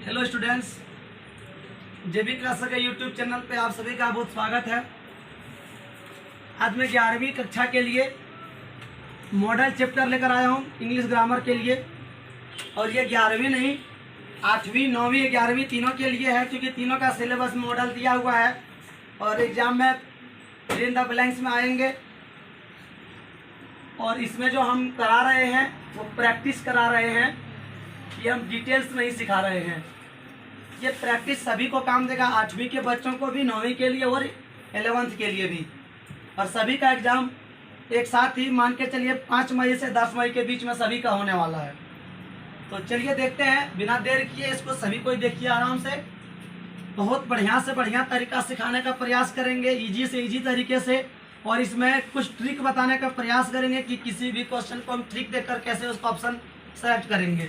Hello students, जेबी class के YouTube channel पे आप सभी का बहुत स्वागत है। आज मैं 11वीं कक्षा के लिए मॉडल चैप्टर लेकर आया हूँ इंग्लिश ग्रामर के लिए। और ये 11वीं नहीं, 8वीं 9वीं 11वीं तीनों के लिए है, क्योंकि तीनों का सिलेबस मॉडल दिया हुआ है और एग्जाम में फिल इन द ब्लैंक्स में आएंगे। और इसमें जो हम करा रहे हैं वो प्रैक्टिस करा रहे हैं, ये हम डिटेल्स नहीं सिखा रहे हैं। ये प्रैक्टिस सभी को काम देगा, 8वीं के बच्चों को भी, 9वीं के लिए और 11th के लिए भी। और सभी का एग्ज़ाम एक साथ ही मान के चलिए 5 मई से 10 मई के बीच में सभी का होने वाला है। तो चलिए देखते हैं, बिना देर किए इसको सभी को देखिए आराम से। बहुत बढ़िया से बढ़िया तरीका सिखाने का प्रयास करेंगे, ईजी से ईजी तरीके से। और इसमें कुछ ट्रिक बताने का प्रयास करेंगे कि किसी भी क्वेश्चन को हम ट्रिक देकर कैसे उसका ऑप्शन सेलेक्ट करेंगे।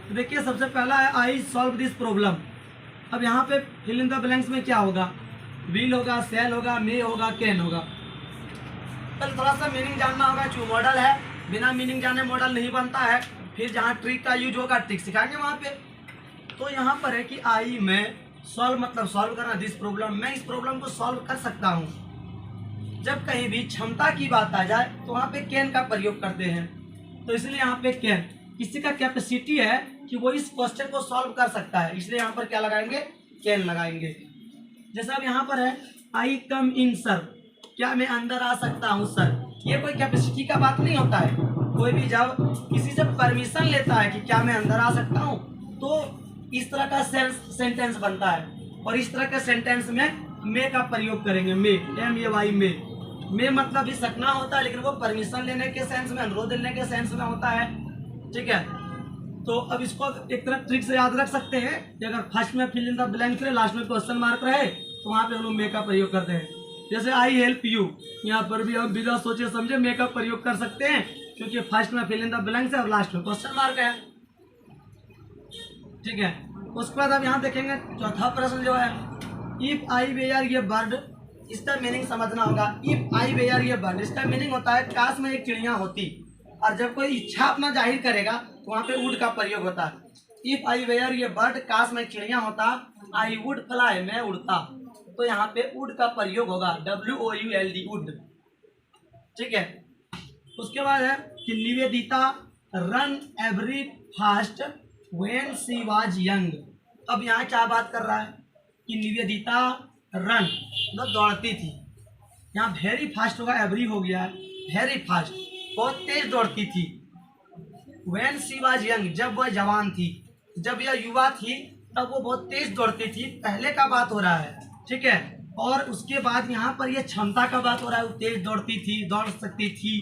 तो देखिए, सबसे पहला है आई सॉल्व दिस प्रॉब्लम। अब यहाँ पे फिल इन द ब्लैंक्स में क्या होगा? विल होगा, शैल होगा, मे होगा, कैन होगा। कल थोड़ा सा मीनिंग जानना होगा, जो मॉडल है बिना मीनिंग जाने मॉडल नहीं बनता है। फिर जहाँ ट्रिक का यूज होगा ट्रिक सिखाएंगे वहाँ पे। तो यहाँ पर है कि आई में सॉल्व मतलब सॉल्व करना, दिस प्रॉब्लम, मैं इस प्रॉब्लम को सॉल्व कर सकता हूँ। जब कहीं भी क्षमता की बात आ जाए तो वहाँ पे कैन का प्रयोग करते हैं, तो इसलिए यहाँ पे कैन, किसी का कैपेसिटी है कि वो इस क्वेश्चन को सॉल्व कर सकता है, इसलिए यहाँ पर क्या लगाएंगे? कैन लगाएंगे। जैसा अब यहाँ पर है आई कम इन सर, क्या मैं अंदर आ सकता हूँ सर? ये कोई कैपेसिटी का बात नहीं होता है। कोई भी जब किसी से परमिशन लेता है कि क्या मैं अंदर आ सकता हूँ, तो इस तरह का सेंटेंस बनता है। और इस तरह के सेंटेंस में मे का प्रयोग करेंगे। मे, MAY, मे मतलब भी सकना होता है, लेकिन वो परमिशन लेने के सेंस में, अनुरोध लेने के सेंस में होता है। ठीक है, तो अब इसको एक तरह ट्रिक से याद रख सकते हैं कि अगर फर्स्ट में फिल इन द ब्लैंक रहे, लास्ट में क्वेश्चन मार्क रहे, तो वहाँ पे हम लोग मे का प्रयोग करते हैं। जैसे आई हेल्प यू, यहाँ पर भी हम बिना सोचे समझे मे का प्रयोग कर सकते हैं, क्योंकि फर्स्ट में फिल इन द ब्लैंक है और लास्ट में क्वेश्चन मार्क है। ठीक है, उसके बाद अब यहाँ देखेंगे चौथा प्रश्न जो है, इफ आई वेयर ये बर्ड, इसका मीनिंग समझना होगा। इफ आई वेयर ये बर्ड, इसका मीनिंग होता है काश में एक चिड़िया होती। और जब कोई इच्छा अपना जाहिर करेगा तो वहाँ पे वुड का प्रयोग होता है। इफ आई वेयर ये बर्ड, काश में चिड़िया होता, आई वुड फ्लाई, मैं उड़ता। तो यहाँ पे वुड का प्रयोग होगा, WOULD, वुड। ठीक है, उसके बाद है कि Nivedita run every fast when she was young. अब यहाँ क्या बात कर रहा है कि निवेदिता रन मतलब दौड़ती थी, यहाँ वेरी फास्ट होगा, एवरी हो गया है, वेरी फास्ट, बहुत तेज दौड़ती थी। व्हेन शी वाज यंग, जब वह जवान थी, जब यह युवा थी तब वो बहुत तेज दौड़ती थी, पहले का बात हो रहा है। ठीक है, और उसके बाद यहाँ पर ये क्षमता का बात हो रहा है, वो तेज दौड़ती थी, दौड़ सकती थी,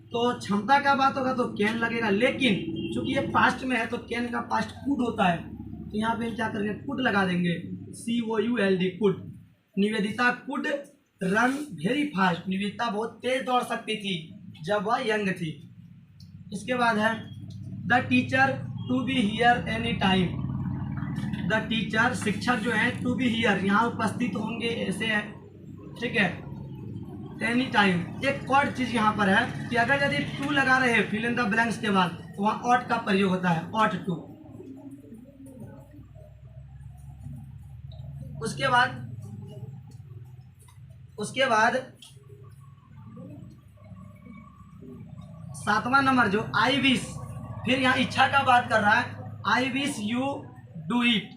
तो क्षमता का बात होगा तो कैन लगेगा। लेकिन चूंकि ये पास्ट में है तो कैन का पास्ट कुड होता है, तो यहाँ पे हम क्या करेंगे? कुड लगा देंगे, COULD, could. Nivedita could run very fast, Nivedita बहुत तेज दौड़ सकती थी जब वह यंग थी। इसके बाद है the teacher to be here any time. The teacher, शिक्षक जो है, टू बी हियर, यहाँ उपस्थित होंगे, ऐसे है। ठीक है, एनी टाइम। एक और चीज यहाँ पर है कि अगर यदि टू लगा रहे हैं फिल इन द ब्लैंक्स के बाद, तो वहाँ ऑट का प्रयोग होता है, ऑट टू। उसके बाद 7वां नंबर जो आई विश, फिर यहाँ इच्छा का बात कर रहा है, I wish you do it.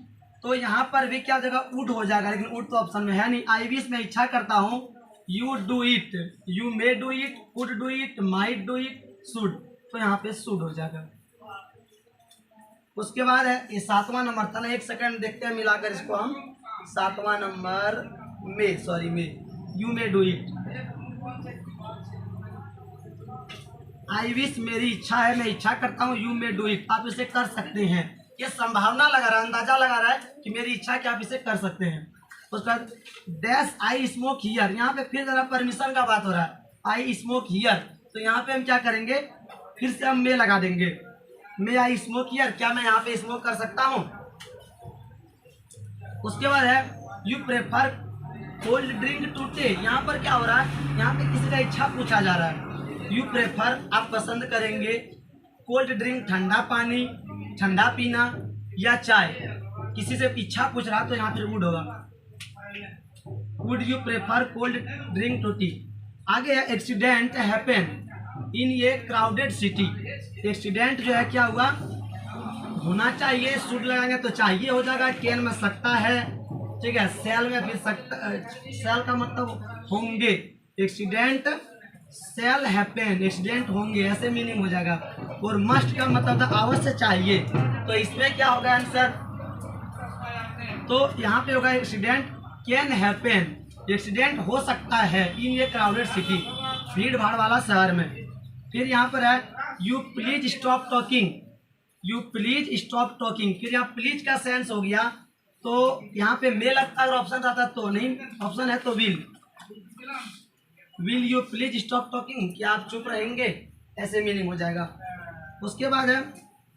तो यहाँ पर भी क्या जगह वुड हो जाएगा, लेकिन वुड तो ऑप्शन में है नहीं। आई विश मैं इच्छा करता हूँ, you do it, you may do it, could do it, might do it, should, तो यहाँ पे शुड हो जाएगा। उसके बाद है ये 7वां नंबर था ना, एक सेकंड देखते हैं मिलाकर इसको हम। 7वां number may, sorry may, you may do it. I wish मेरी इच्छा है, मैं इच्छा करता हूँ, यू मे डू इट, आप इसे कर सकते हैं। ये संभावना लगा रहा है, अंदाजा लगा रहा है कि मेरी इच्छा है कि आप इसे कर सकते हैं। उसके बाद डैश आई स्मोक हियर, यहाँ पे फिर जरा परमिशन का बात हो रहा है, आई स्मोक हियर, तो यहाँ पे हम क्या करेंगे? फिर से हम मे लगा देंगे, मे आई स्मोक हियर, क्या मैं यहाँ पे स्मोक कर सकता हूँ? उसके बाद है you prefer cold drink to tea, यहाँ पर क्या हो रहा है? यहाँ पे किसी का इच्छा पूछा जा रहा है। यू प्रेफर, आप पसंद करेंगे, कोल्ड ड्रिंक ठंडा पानी, ठंडा पीना या चाय। किसी से इच्छा पूछ रहा तो यहाँ पे वुड होगा। Would you prefer cold drink to tea. आगे है accident happen in a crowded city. Accident जो है क्या हुआ, होना चाहिए, शुड लगाएंगे तो चाहिए हो जाएगा, कैन में सकता है, ठीक है, सेल में फिर सकता, सेल का मतलब होंगे, एक्सीडेंट सेल हैपन, एक्सीडेंट होंगे, ऐसे मीनिंग हो जाएगा। और मस्ट का मतलब था अवश्य चाहिए, तो इसमें क्या होगा आंसर, तो यहाँ पे होगा एक्सीडेंट कैन हैपन, एक्सीडेंट हो सकता है इन ये क्राउडेड सिटी, भीड़ भाड़ वाला शहर में। फिर यहाँ पर है you please stop talking, you please stop talking. फिर यहाँ प्लीज का सेंस हो गया, तो यहाँ पे मे लगता है, अगर ऑप्शन आता तो नहीं, ऑप्शन है तो will you please stop talking, क्या आप चुप रहेंगे, ऐसे मीनिंग हो जाएगा। उसके बाद है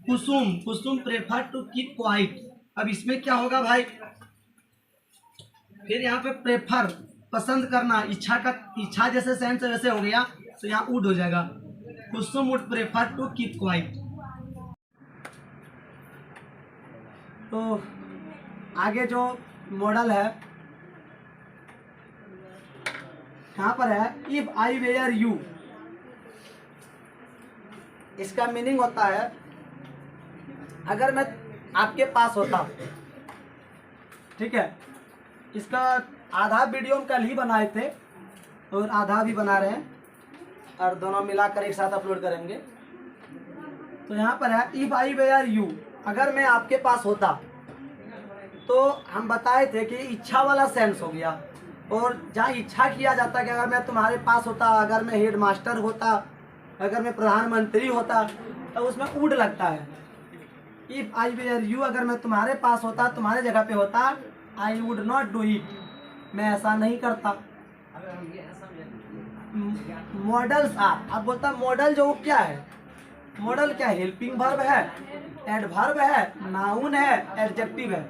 कुसुम, कुसुम प्रेफर टू कीप क्वाइट। अब इसमें क्या होगा भाई, फिर यहाँ पे प्रेफर पसंद करना, इच्छा का, इच्छा जैसे सेंस वैसे हो गया, तो यहाँ वुड हो जाएगा, Kusum would prefer to keep quiet. तो आगे जो मॉडल है यहाँ पर है इफ आई वेयर यू, इसका मीनिंग होता है अगर मैं आपके पास होता, ठीक है। इसका आधा वीडियो हम कल ही बनाए थे और आधा भी बना रहे हैं, और दोनों मिलाकर एक साथ अपलोड करेंगे। तो यहाँ पर है इफ आई वेयर यू, अगर मैं आपके पास होता, तो हम बताए थे कि इच्छा वाला सेंस हो गया, और जहाँ इच्छा किया जाता है कि अगर मैं तुम्हारे पास होता, अगर मैं हेड मास्टर होता, अगर मैं प्रधानमंत्री होता, तो उसमें वुड लगता है। इफ आई वेयर यू, अगर मैं तुम्हारे पास होता, तुम्हारे जगह पे होता, I would not do it, मैं ऐसा नहीं करता। मॉडल्स आर, अब बोलता मॉडल जो क्या है, मॉडल क्या, हेल्पिंग वर्ब है, एडवर्ब है, नाउन है, एडजेक्टिव है।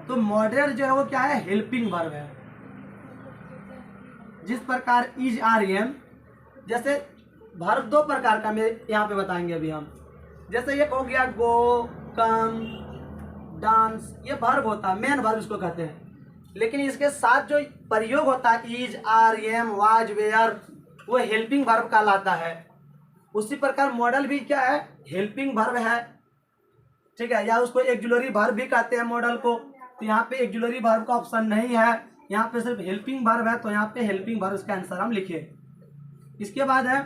तो मॉडल जो है वो क्या है, हेल्पिंग वर्ब है। जिस प्रकार इज आर एम, जैसे वर्ब दो प्रकार का मैं यहाँ पे बताएंगे अभी हम। जैसे ये हो गया गो, कम, डांस, ये वर्ब होता है, मेन वर्ब इसको कहते हैं। लेकिन इसके साथ जो प्रयोग होता है is, are, am, was, were, वो हेल्पिंग वर्ब कहलाता है। उसी प्रकार मॉडल भी क्या है, हेल्पिंग वर्ब है, ठीक है, या उसको एक्जुलरी वर्ब भी कहते हैं मॉडल को। तो यहाँ पे एक्जुलरी वर्ब का ऑप्शन नहीं है, यहाँ पे सिर्फ हेल्पिंग वर्ब है, तो यहाँ पे हेल्पिंग वर्ब इसका आंसर हम लिखे। इसके बाद है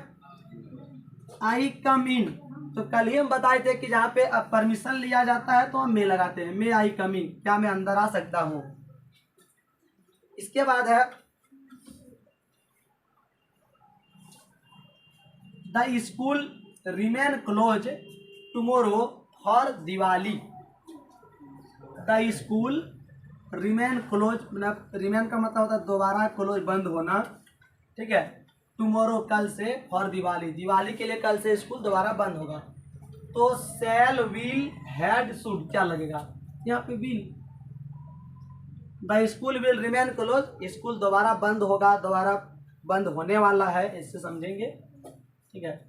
आई कम इन, तो कल ही हम बताए थे कि जहाँ पे अब परमिशन लिया जाता है तो हम मे लगाते हैं, मे आई कम इन, क्या मैं अंदर आ सकता हूँ। इसके बाद है the school remain close tomorrow for Diwali. The school remain close, मतलब रिमेन का मतलब होता है दोबारा, क्लोज बंद होना, ठीक है, टुमारो कल से, फॉर दिवाली, दिवाली के लिए कल से स्कूल दोबारा बंद होगा। तो सेल, विल, हैड, शुड, क्या लगेगा यहाँ पे, will. The school will remain close, school दोबारा बंद होगा, दोबारा बंद होने वाला है, इससे समझेंगे, ठीक है।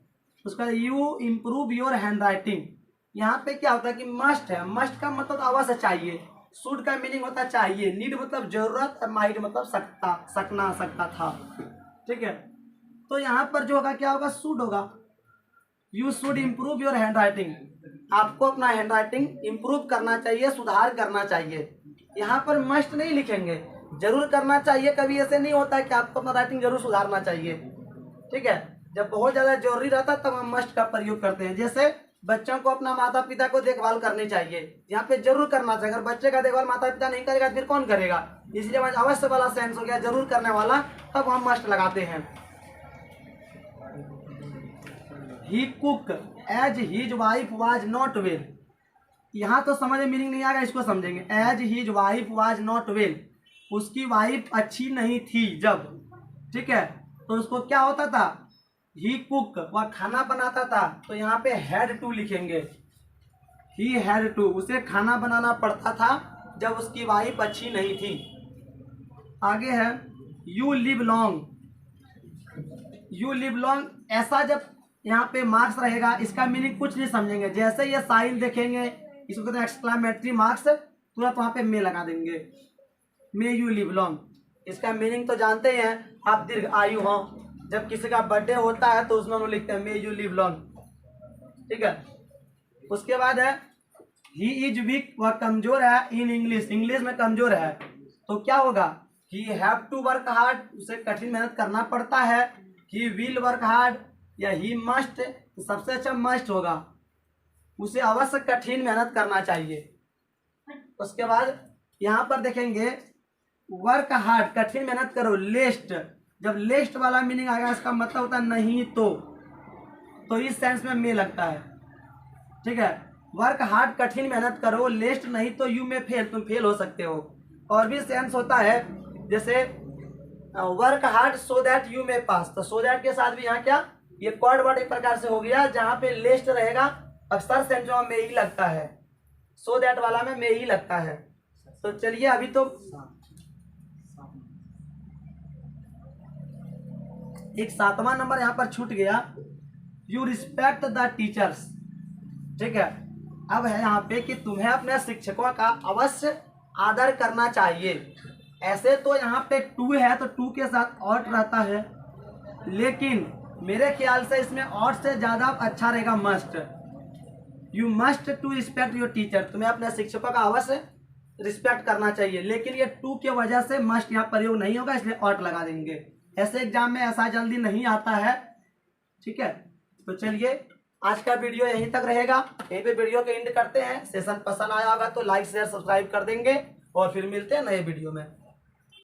उसका you improve your hand writing, यहाँ पे क्या होता है कि मस्ट है, मस्ट का मतलब अवश्य चाहिए, शुड का मीनिंग होता है चाहिए, नीड मतलब जरूरत, माइट मतलब सकता, सकना, सकता था, ठीक है। तो यहाँ पर जो होगा क्या होगा, शुड होगा, you should improve your hand writing, आपको अपना हैंड राइटिंग इम्प्रूव करना चाहिए, सुधार करना चाहिए। यहाँ पर मस्ट नहीं लिखेंगे, जरूर करना चाहिए, कभी ऐसे नहीं होता है कि आपको अपना राइटिंग जरूर सुधारना चाहिए, ठीक है। जब बहुत ज्यादा जरूरी रहता है तब हम मस्ट का प्रयोग करते हैं। जैसे बच्चों को अपना माता पिता को देखभाल करनी चाहिए, यहाँ पे जरूर करना चाहिए, अगर बच्चे का देखभाल माता पिता नहीं करेगा फिर कौन करेगा, इसलिए अवश्य वाला सेंस हो गया, जरूर करने वाला, तब हम मस्ट लगाते हैं। He cook as his wife was not well, यहाँ तो समझ में मीनिंग नहीं आएगा, इसको समझेंगे। As his wife was not well, उसकी वाइफ अच्छी नहीं थी जब, ठीक है, तो उसको क्या होता था, ही कुक, वह खाना बनाता था, तो यहाँ पे हैड टू लिखेंगे, ही हैड टू, उसे खाना बनाना पड़ता था जब उसकी वाइफ अच्छी नहीं थी। आगे है you live long, you live long, ऐसा जब यहाँ पे मार्क्स रहेगा, इसका मीनिंग कुछ नहीं समझेंगे, जैसे ये साइन देखेंगे इसको कहते हैं एक्सक्लेमेटरी मार्क्स, तुरंत वहाँ पे मे लगा देंगे, मे यू लिव लॉन्ग। इसका मीनिंग तो जानते ही हैं, आप दीर्घ आयु हो। जब किसी का बर्थडे होता है तो उसमें हम लोग लिखते हैं मे यू लिव लॉन्ग, ठीक है। उसके बाद है ही इज वीक, वह कमजोर है इन इंग्लिश, इंग्लिश में कमजोर है। तो क्या होगा, he have to work hard, उसे कठिन मेहनत करना पड़ता है। ही विल वर्क हार्ड या ही मस्ट, तो सबसे अच्छा मस्ट होगा, उसे अवश्य कठिन मेहनत करना चाहिए। उसके बाद यहाँ पर देखेंगे वर्क हार्ड, कठिन मेहनत करो। लेस्ट, जब लेस्ट वाला मीनिंग आएगा इसका मतलब होता है नहीं तो इस सेंस में मे लगता है, ठीक है। वर्क हार्ड, कठिन मेहनत करो। लेस्ट नहीं तो यू में फेल, तुम फेल हो सकते हो। और भी सेंस होता है, जैसे work hard so that you में पास, तो सो दैट के साथ भी यहाँ क्या, ये कॉर्ड वर्ड एक प्रकार से हो गया। जहाँ पे लेस्ट रहेगा अक्सर सेंस में ही लगता है, सो दैट वाला में ही लगता है। तो चलिए अभी तो एक 7वां नंबर यहाँ पर छूट गया, यू रिस्पेक्ट द टीचर्स, ठीक है। अब है यहाँ पे कि तुम्हें अपने शिक्षकों का अवश्य आदर करना चाहिए। ऐसे तो यहाँ पे टू है तो टू के साथ ऑट रहता है, लेकिन मेरे ख्याल से इसमें ऑट से ज़्यादा अच्छा रहेगा must. You must to respect your teacher, तुम्हें अपने शिक्षकों का अवश्य रिस्पेक्ट करना चाहिए। लेकिन ये टू की वजह से मस्ट यहाँ प्रयोग नहीं होगा, इसलिए ऑट लगा देंगे। ऐसे एग्जाम में ऐसा जल्दी नहीं आता है, ठीक है। तो चलिए आज का वीडियो यहीं तक रहेगा, यहीं पे वीडियो के एंड करते हैं। सेशन पसंद आया होगा तो लाइक शेयर सब्सक्राइब कर देंगे और फिर मिलते हैं नए वीडियो में।